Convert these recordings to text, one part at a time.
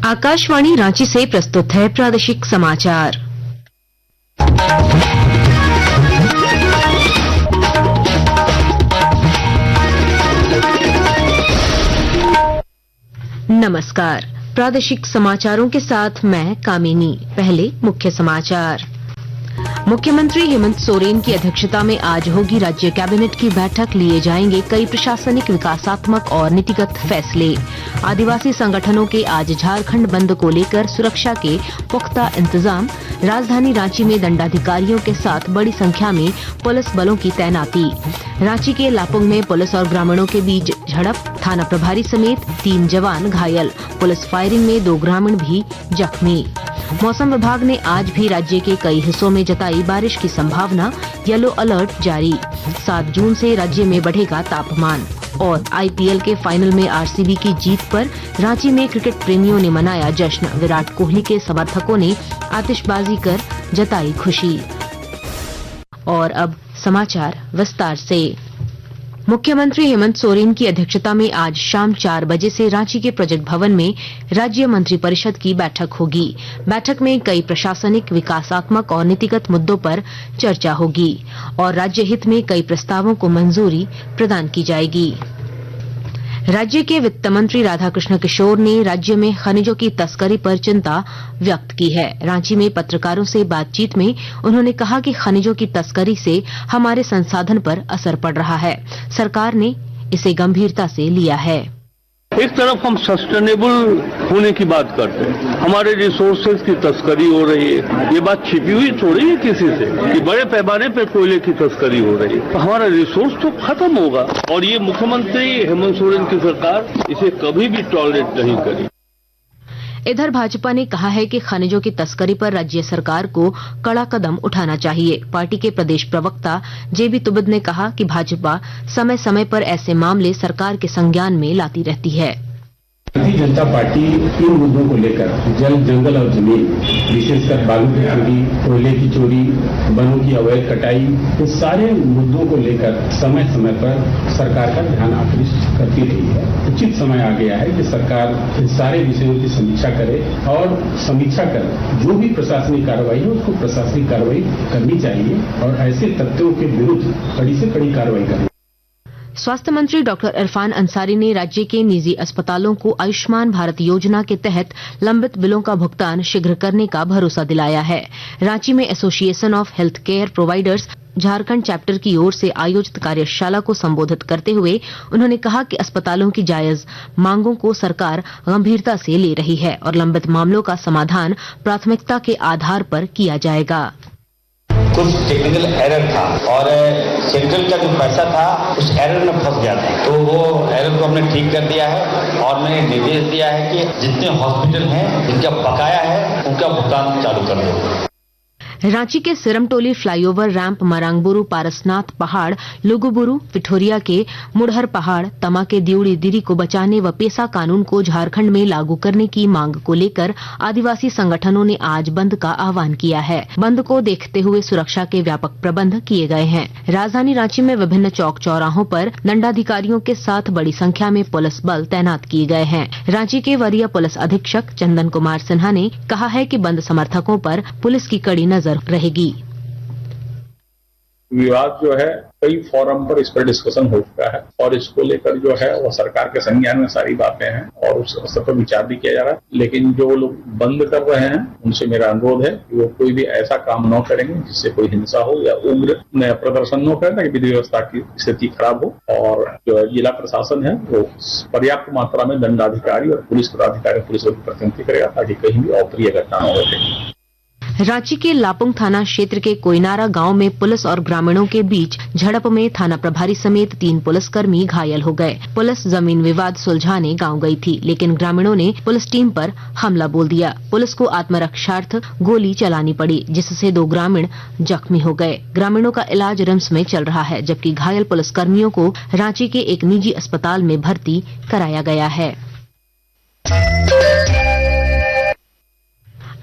आकाशवाणी रांची से प्रस्तुत है प्रादेशिक समाचार। नमस्कार, प्रादेशिक समाचारों के साथ मैं कामिनी। पहले मुख्य समाचार। मुख्यमंत्री हेमंत सोरेन की अध्यक्षता में आज होगी राज्य कैबिनेट की बैठक। लिए जाएंगे कई प्रशासनिक, विकासात्मक और नीतिगत फैसले। आदिवासी संगठनों के आज झारखंड बंद को लेकर सुरक्षा के पुख्ता इंतजाम। राजधानी रांची में दंडाधिकारियों के साथ बड़ी संख्या में पुलिस बलों की तैनाती। रांची के लापुंग में पुलिस और ग्रामीणों के बीच झड़प, थाना प्रभारी समेत 3 जवान घायल। पुलिस फायरिंग में 2 ग्रामीण भी जख्मी। मौसम विभाग ने आज भी राज्य के कई हिस्सों में जताई बारिश की संभावना। येलो अलर्ट जारी। 7 जून से राज्य में बढ़ेगा तापमान। और आईपीएल के फाइनल में आरसीबी की जीत पर रांची में क्रिकेट प्रेमियों ने मनाया जश्न। विराट कोहली के समर्थकों ने आतिशबाजी कर जताई खुशी। और अब समाचार विस्तार से। मुख्यमंत्री हेमंत सोरेन की अध्यक्षता में आज शाम 4 बजे से रांची के प्रोजेक्ट भवन में राज्य मंत्रिपरिषद की बैठक होगी। बैठक में कई प्रशासनिक, विकासात्मक और नीतिगत मुद्दों पर चर्चा होगी और राज्य हित में कई प्रस्तावों को मंजूरी प्रदान की जाएगी। राज्य के वित्त मंत्री राधाकृष्ण किशोर ने राज्य में खनिजों की तस्करी पर चिंता व्यक्त की है। रांची में पत्रकारों से बातचीत में उन्होंने कहा कि खनिजों की तस्करी से हमारे संसाधन पर असर पड़ रहा है। सरकार ने इसे गंभीरता से लिया है। एक तरफ हम सस्टेनेबल होने की बात करते हैं, हमारे रिसोर्सेज की तस्करी हो रही है। ये बात छिपी हुई थोड़ी है किसी से कि बड़े पैमाने पर कोयले की तस्करी हो रही है। तो हमारा रिसोर्स तो खत्म होगा और ये मुख्यमंत्री हेमंत सोरेन की सरकार इसे कभी भी टॉलरेट नहीं करी। इधर भाजपा ने कहा है कि खनिजों की तस्करी पर राज्य सरकार को कड़ा कदम उठाना चाहिए। पार्टी के प्रदेश प्रवक्ता जेबी तुबिद ने कहा कि भाजपा समय समय पर ऐसे मामले सरकार के संज्ञान में लाती रहती है। भारतीय जनता पार्टी इन मुद्दों को लेकर जल, जंगल और जमीन, विशेषकर बालू की चोरी, कोयले की चोरी, वनों की अवैध कटाई, इन सारे मुद्दों को लेकर समय समय पर सरकार का ध्यान आकृष्ट करती रही है। उचित समय आ गया है कि सरकार इन सारे विषयों की समीक्षा करे और समीक्षा कर जो भी प्रशासनिक कार्रवाई है उसको प्रशासनिक कार्रवाई करनी चाहिए और ऐसे तथ्यों के विरुद्ध कड़ी से कड़ी कार्रवाई करनी। स्वास्थ्य मंत्री डॉक्टर इरफान अंसारी ने राज्य के निजी अस्पतालों को आयुष्मान भारत योजना के तहत लंबित बिलों का भुगतान शीघ्र करने का भरोसा दिलाया है। रांची में association of health care providers Jharkhand chapter की ओर से आयोजित कार्यशाला को संबोधित करते हुए उन्होंने कहा कि अस्पतालों की जायज मांगों को सरकार गंभीरता से ले रही है और लंबित मामलों का समाधान प्राथमिकता के आधार पर किया जाएगा। कुछ टेक्निकल एरर था और सेंट्रल का जो पैसा था उस एरर में फंस गया था, तो वो एरर को हमने ठीक कर दिया है और मैंने निर्देश दिया है कि जितने हॉस्पिटल हैं जिनका बकाया है उनका भुगतान चालू कर दो। रांची के सिरमटोली फ्लाईओवर रैंप, मरांगबुरु पारसनाथ पहाड़, लुगुबुरु, पिठोरिया के मुढ़हर पहाड़, तमा के दिउड़ी दिरी को बचाने व पेसा कानून को झारखंड में लागू करने की मांग को लेकर आदिवासी संगठनों ने आज बंद का आह्वान किया है। बंद को देखते हुए सुरक्षा के व्यापक प्रबंध किए गए हैं। राजधानी रांची में विभिन्न चौक चौराहों पर दंडाधिकारियों के साथ बड़ी संख्या में पुलिस बल तैनात किए गए हैं। रांची के वरीय पुलिस अधीक्षक चंदन कुमार सिन्हा ने कहा है कि बंद समर्थकों पर पुलिस की कड़ी नजर रहेगी। विवाद जो है कई फोरम पर इस पर डिस्कशन हो चुका है और इसको लेकर जो है वो सरकार के संज्ञान में सारी बातें हैं और उस स्तर पर विचार भी किया जा रहा है। लेकिन जो लोग बंद कर रहे हैं उनसे मेरा अनुरोध है कि वो कोई भी ऐसा काम न करेंगे जिससे कोई हिंसा हो या उग्र प्रदर्शन न करें ताकि विधि व्यवस्था की स्थिति खराब हो। और जो जिला प्रशासन है वो पर्याप्त मात्रा में दंडाधिकारी और पुलिस पदाधिकारी, पुलिस की प्रतिनिधि करेगा ताकि कहीं भी अप्रिय घटना न हो। रांची के लापुंग थाना क्षेत्र के कोयनारा गांव में पुलिस और ग्रामीणों के बीच झड़प में थाना प्रभारी समेत 3 पुलिसकर्मी घायल हो गए। पुलिस जमीन विवाद सुलझाने गांव गई थी, लेकिन ग्रामीणों ने पुलिस टीम पर हमला बोल दिया। पुलिस को आत्मरक्षार्थ गोली चलानी पड़ी, जिससे 2 ग्रामीण जख्मी हो गए। ग्रामीणों का इलाज रिम्स में चल रहा है, जबकि घायल पुलिसकर्मियों को रांची के एक निजी अस्पताल में भर्ती कराया गया है।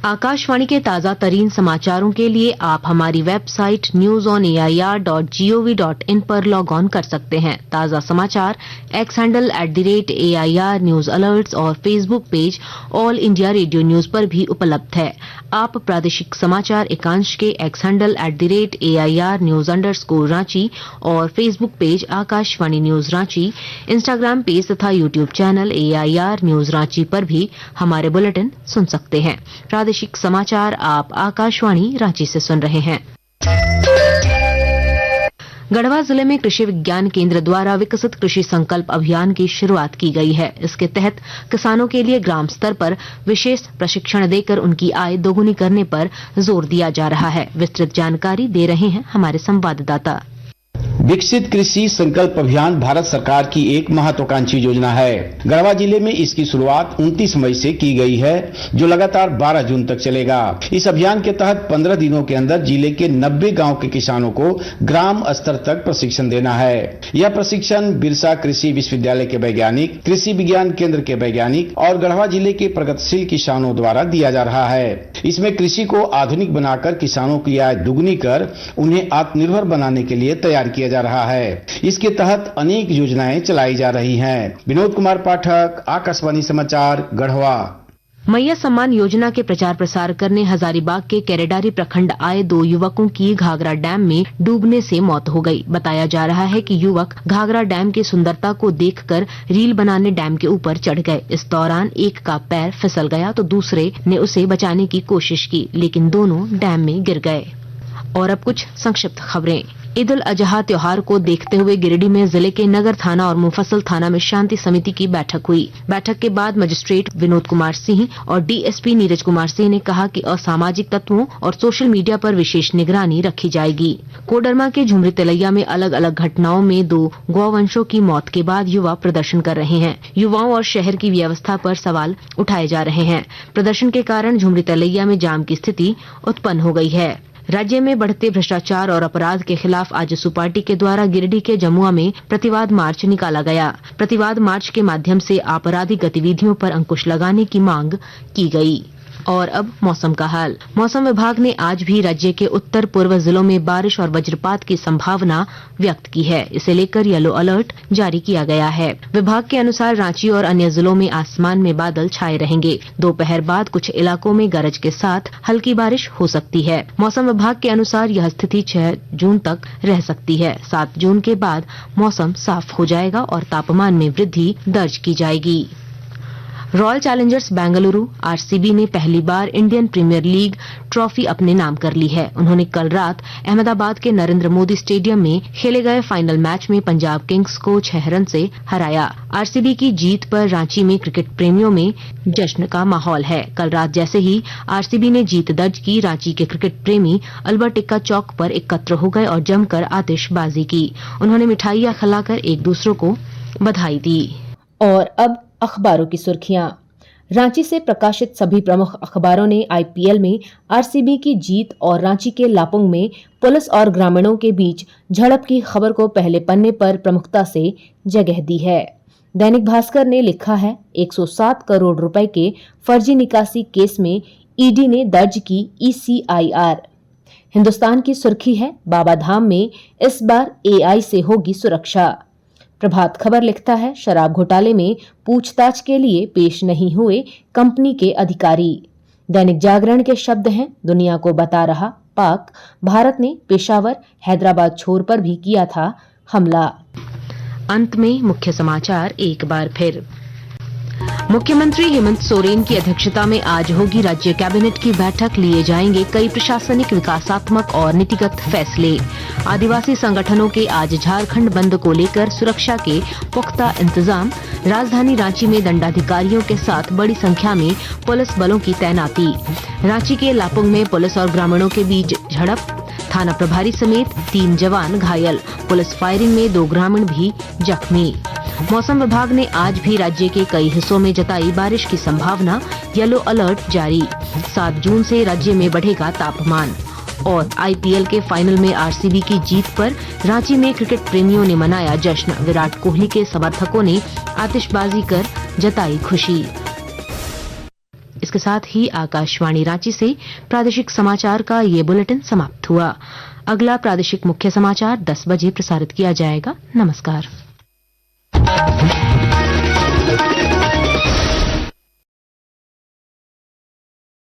आकाशवाणी के ताजा तरीन समाचारों के लिए आप हमारी वेबसाइट newsonair.gov.in पर लॉग ऑन कर सकते हैं। ताजा समाचार X handle @AIR news alerts और Facebook page all India radio news पर भी उपलब्ध है। आप प्रादेशिक समाचार एकांश के X handle @AIR news _Ranchi और Facebook page Akashvani news Ranchi, Instagram page तथा YouTube channel AIR news Ranchi पर भी हमारे बुलेटिन सुन सकते हैं। प्रादेशिक समाचार आप आकाशवाणी रांची से सुन रहे हैं। गढ़वा जिले में कृषि विज्ञान केंद्र द्वारा विकसित कृषि संकल्प अभियान की शुरुआत की गई है। इसके तहत किसानों के लिए ग्राम स्तर पर विशेष प्रशिक्षण देकर उनकी आय दोगुनी करने पर जोर दिया जा रहा है। विस्तृत जानकारी दे रहे हैं हमारे संवाददाता। विकसित कृषि संकल्प अभियान भारत सरकार की एक महत्वाकांक्षी योजना है। गढ़वा जिले में इसकी शुरुआत 29 मई से की गई है, जो लगातार 12 जून तक चलेगा। इस अभियान के तहत 15 दिनों के अंदर जिले के 90 गांव के किसानों को ग्राम स्तर तक प्रशिक्षण देना है। यह प्रशिक्षण बिरसा कृषि विश्वविद्यालय के वैज्ञानिक, कृषि विज्ञान केंद्र के वैज्ञानिक और गढ़वा जिले के प्रगतिशील किसानों द्वारा दिया जा रहा है। इसमें कृषि को आधुनिक बनाकर किसानों की आय दुगुनी कर उन्हें आत्मनिर्भर बनाने के लिए तैयार किया जा रहा है। इसके तहत अनेक योजनाएं चलाई जा रही हैं। विनोद कुमार पाठक, आकाशवाणी समाचार, गढ़वा। मैया सम्मान योजना के प्रचार प्रसार करने हजारीबाग के केरेडारी प्रखंड आए 2 युवकों की घाघरा डैम में डूबने से मौत हो गई। बताया जा रहा है कि युवक घाघरा डैम की सुंदरता को देखकर रील बनाने डैम के ऊपर चढ़ गए। इस दौरान एक का पैर फिसल गया तो दूसरे ने उसे बचाने की कोशिश की, लेकिन दोनों डैम में गिर गए। और अब कुछ संक्षिप्त खबरें। ईद उल अजहा त्योहार को देखते हुए गिरिडीह में जिले के नगर थाना और मुफस्सल थाना में शांति समिति की बैठक हुई। बैठक के बाद मजिस्ट्रेट विनोद कुमार सिंह और डीएसपी नीरज कुमार सिंह ने कहा कि असामाजिक तत्वों और सोशल मीडिया पर विशेष निगरानी रखी जाएगी। कोडरमा के झुमरी तिलैया में अलग अलग घटनाओं में 2 गौवंशों की मौत के बाद युवा प्रदर्शन कर रहे हैं। युवाओं और शहर की व्यवस्था पर सवाल उठाए जा रहे हैं। प्रदर्शन के कारण झुमरी तिलैया में जाम की स्थिति उत्पन्न हो गई है। राज्य में बढ़ते भ्रष्टाचार और अपराध के खिलाफ आजसू पार्टी के द्वारा गिरिडीह के जमुआ में प्रतिवाद मार्च निकाला गया। प्रतिवाद मार्च के माध्यम से आपराधिक गतिविधियों पर अंकुश लगाने की मांग की गई। और अब मौसम का हाल। मौसम विभाग ने आज भी राज्य के उत्तर पूर्व जिलों में बारिश और वज्रपात की संभावना व्यक्त की है। इसे लेकर येलो अलर्ट जारी किया गया है। विभाग के अनुसार रांची और अन्य जिलों में आसमान में बादल छाए रहेंगे। दोपहर बाद कुछ इलाकों में गरज के साथ हल्की बारिश हो सकती है। मौसम विभाग के अनुसार यह स्थिति 6 जून तक रह सकती है। 7 जून के बाद मौसम साफ हो जाएगा और तापमान में वृद्धि दर्ज की जाएगी। रॉयल चैलेंजर्स बेंगलुरु आरसीबी ने पहली बार इंडियन प्रीमियर लीग ट्रॉफी अपने नाम कर ली है। उन्होंने कल रात अहमदाबाद के नरेंद्र मोदी स्टेडियम में खेले गए फाइनल मैच में पंजाब किंग्स को 6 रन से हराया। आरसीबी की जीत पर रांची में क्रिकेट प्रेमियों में जश्न का माहौल है। कल रात जैसे ही आरसीबी ने जीत दर्ज की, रांची के क्रिकेट प्रेमी अल्बर्ट एक्का चौक पर एकत्र हो गए और जमकर आतिशबाजी की। उन्होंने मिठाइयां खिलाकर एक दूसरे को बधाई दी। और अब अखबारों की सुर्खियां। रांची से प्रकाशित सभी प्रमुख अखबारों ने आईपीएल में आरसीबी की जीत और रांची के लापुंग में पुलिस और ग्रामीणों के बीच झड़प की खबर को पहले पन्ने पर प्रमुखता से जगह दी है। दैनिक भास्कर ने लिखा है 107 करोड़ रुपए के फर्जी निकासी केस में ईडी ने दर्ज की ECIR। हिंदुस्तान की सुर्खी है बाबा धाम में इस बार AI से होगी सुरक्षा। प्रभात खबर लिखता है शराब घोटाले में पूछताछ के लिए पेश नहीं हुए कंपनी के अधिकारी। दैनिक जागरण के शब्द हैं दुनिया को बता रहा पाक, भारत ने पेशावर हैदराबाद छोर पर भी किया था हमला। अंत में मुख्य समाचार एक बार फिर। मुख्यमंत्री हेमंत सोरेन की अध्यक्षता में आज होगी राज्य कैबिनेट की बैठक। लिए जाएंगे कई प्रशासनिक, विकासात्मक और नीतिगत फैसले। आदिवासी संगठनों के आज झारखंड बंद को लेकर सुरक्षा के पुख्ता इंतजाम। राजधानी रांची में दंडाधिकारियों के साथ बड़ी संख्या में पुलिस बलों की तैनाती। रांची के लापुंग में पुलिस और ग्रामीणों के बीच झड़प, थाना प्रभारी समेत 3 जवान घायल। पुलिस फायरिंग में 2 ग्रामीण भी जख्मी। मौसम विभाग ने आज भी राज्य के कई हिस्सों में जताई बारिश की संभावना, येलो अलर्ट जारी। 7 जून से राज्य में बढ़ेगा तापमान। और आईपीएल के फाइनल में आरसीबी की जीत पर रांची में क्रिकेट प्रेमियों ने मनाया जश्न। विराट कोहली के समर्थकों ने आतिशबाजी कर जताई खुशी। इसके साथ ही आकाशवाणी रांची से प्रादेशिक समाचार का ये बुलेटिन समाप्त हुआ। अगला प्रादेशिक मुख्य समाचार 10 बजे प्रसारित किया जाएगा। नमस्कार।